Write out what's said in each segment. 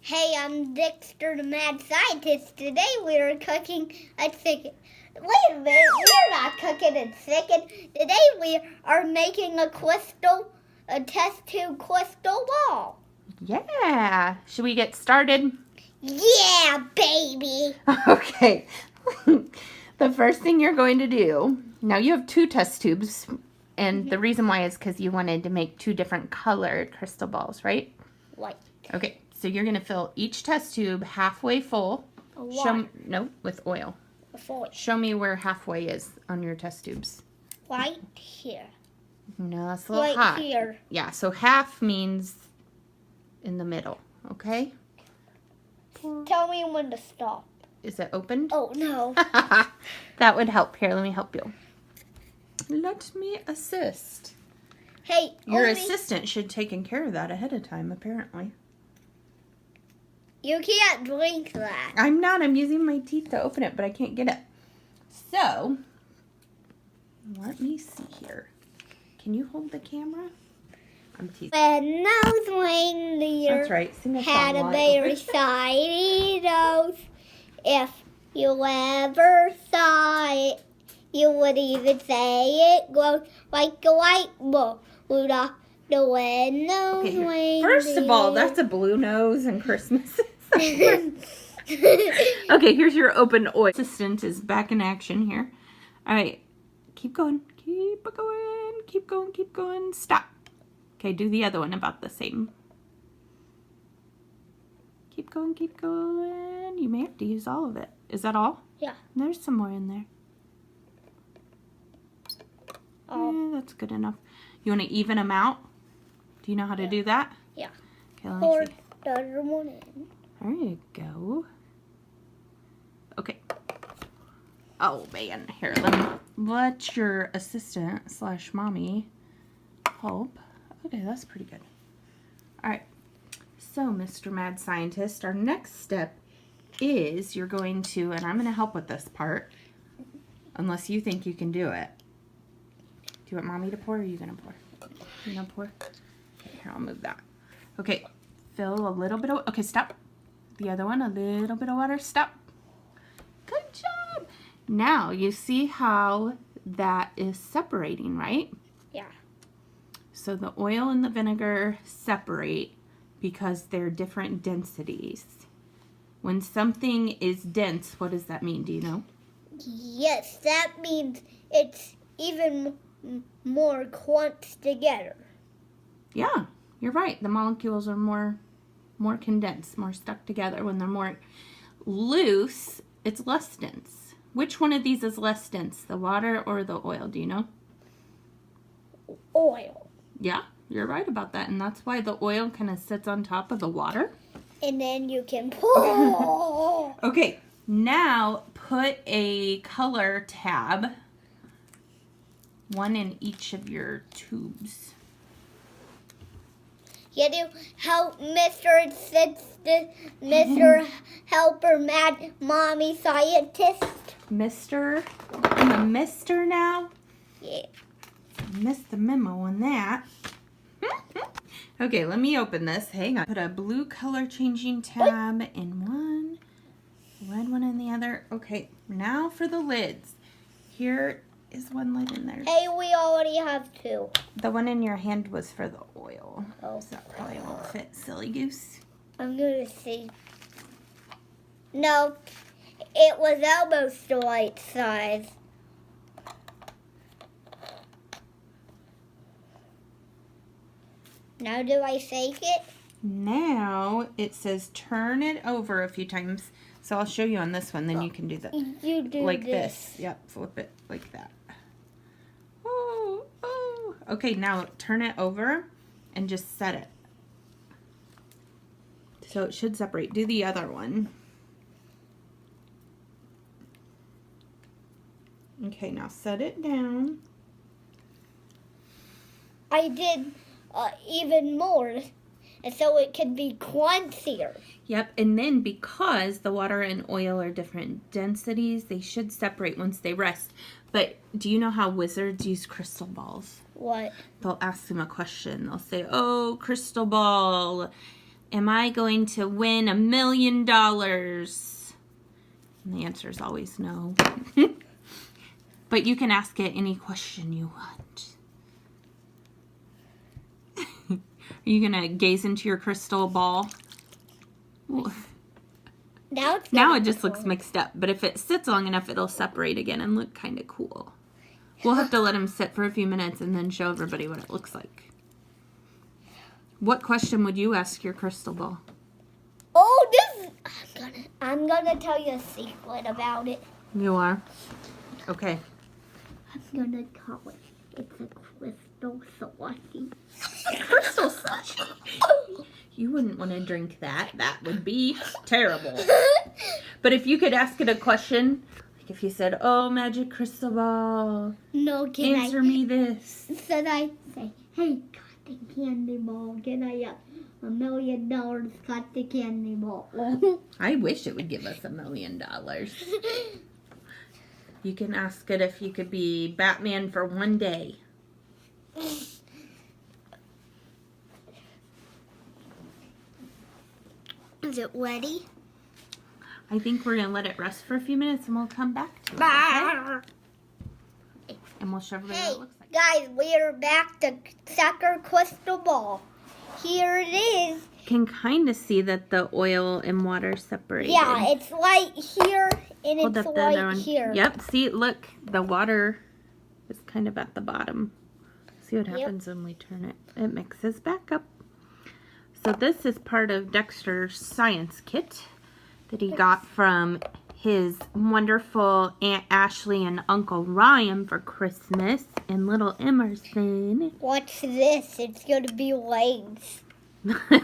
Hey, I'm Dexter, the mad scientist. Today we are cooking a chicken. Wait a minute, we're not cooking a chicken. Today we are making a test tube crystal ball. Yeah. Should we get started? Yeah, baby. Okay. The first thing you're going to do, now you have 2 test tubes, and the reason why is because you wanted to make 2 different colored crystal balls, right? Right. Okay, so you're going to fill each test tube halfway full. No, with oil. Show me where halfway is on your test tubes. Right here. No, that's a little hot. Right here. Yeah, so half means in the middle, okay? Tell me when to stop. Is it opened? Oh, no. That would help. Here, let me help you. Let me assist. Hey, Your assistant should have taken care of that ahead of time, apparently. You can't drink that. I'm not. I'm using my teeth to open it, but I can't get it. So, let me see here. Can you hold the camera? I'm teasing. When those reindeer That's right. Sing a song had a while very shiny nose. If you ever saw it, you would even say it glows like a light bulb. Rudolph the red-nosed reindeer. First of all, that's a blue nose and Christmas. Okay, here's your open oil. Assistant is back in action here. All right, keep going, keep going, keep going, keep going. Stop. Okay, do the other one about the same. Keep going, keep going. You may have to use all of it. Is that all? Yeah. There's some more in there. Oh. Yeah, that's good enough. You want to even them out? Do you know how to do that? Yeah. Okay, let me see. The other one in. There you go. Okay. Oh man, here, let your assistant / mommy help. Okay, that's pretty good. All right. So, Mr. Mad Scientist, our next step is you're going to, and I'm going to help with this part, unless you think you can do it. Do you want mommy to pour, or are you going to pour? You going to pour? Okay, here, I'll move that. Okay, fill a little bit of, okay, stop. The other one, a little bit of water, stop. Good job. Now, you see how that is separating, right? Yeah. So the oil and the vinegar separate because they're different densities. When something is dense, what does that mean? Do you know? Yes, that means it's even more clumped together. Yeah, you're right. The molecules are more condensed, more stuck together. When they're more loose, it's less dense. Which one of these is less dense, the water or the oil? Do you know? Oil. Yeah, you're right about that. And that's why the oil kind of sits on top of the water. And then you can pour. Okay, now put a color tab, one in each of your tubes. You do help Mr. Helper Mad Mommy Scientist. Mister? I'm a mister now? Yeah. Missed the memo on that. Okay, let me open this. Hang on. Put a blue color changing tab in one, red one in the other. Okay, now for the lids. Here is one lid in there. Hey, we already have 2. The one in your hand was for the oil. Oh. So that probably won't fit, silly goose. I'm going to see. No, it was almost the right size. Now do I shake it? Now it says turn it over a few times. So I'll show you on this one, then you can do that. You do like this. Yep, flip it like that. Oh, oh. Okay, now turn it over and just set it. So it should separate. Do the other one. Okay, now set it down. I did even more, and so it can be crunchier. Yep, and then because the water and oil are different densities, they should separate once they rest. But do you know how wizards use crystal balls? What? They'll ask them a question. They'll say, oh, crystal ball, am I going to win $1 million? And the answer is always no. But you can ask it any question you want. Are you going to gaze into your crystal ball? Now it just looks mixed up. But if it sits long enough, it'll separate again and look kind of cool. We'll have to let him sit for a few minutes and then show everybody what it looks like. What question would you ask your crystal ball? Oh, I'm gonna tell you a secret about it. You are? Okay. I'm gonna call it. It's a crystal slushy. Crystal slushy? You wouldn't want to drink that. That would be terrible. But if you could ask it a question, like if you said, "Oh, magic crystal ball, answer me this." Should I say, "Hey, cotton candy ball, can I $1 million cotton candy ball?" I wish it would give us $1 million. You can ask it if you could be Batman for one day. Is it ready? I think we're going to let it rest for a few minutes and we'll come back to it. Okay? And we'll show everybody what it looks like. Guys, we are back to Sucker Crystal Ball. Here it is. You can kind of see that the oil and water separated. Yeah, it's right here and Hold it's up the other right one. here. Yep, see, look, the water is kind of at the bottom. See what happens when we turn it. It mixes back up. So this is part of Dexter's science kit that he got from his wonderful Aunt Ashley and Uncle Ryan for Christmas and little Emerson. What's this? It's going to be legs.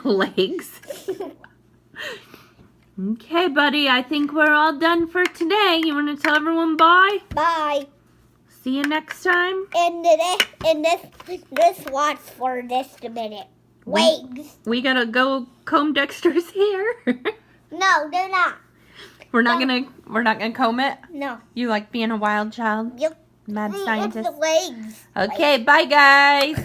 Legs. Okay, buddy, I think we're all done for today. You want to tell everyone bye? Bye. See you next time. And this watch for just a minute. Legs. We gotta go comb Dexter's hair. No, they're not. We're not gonna comb it? No. You like being a wild child? Yep. Mad It's scientist? the legs. Okay, bye guys.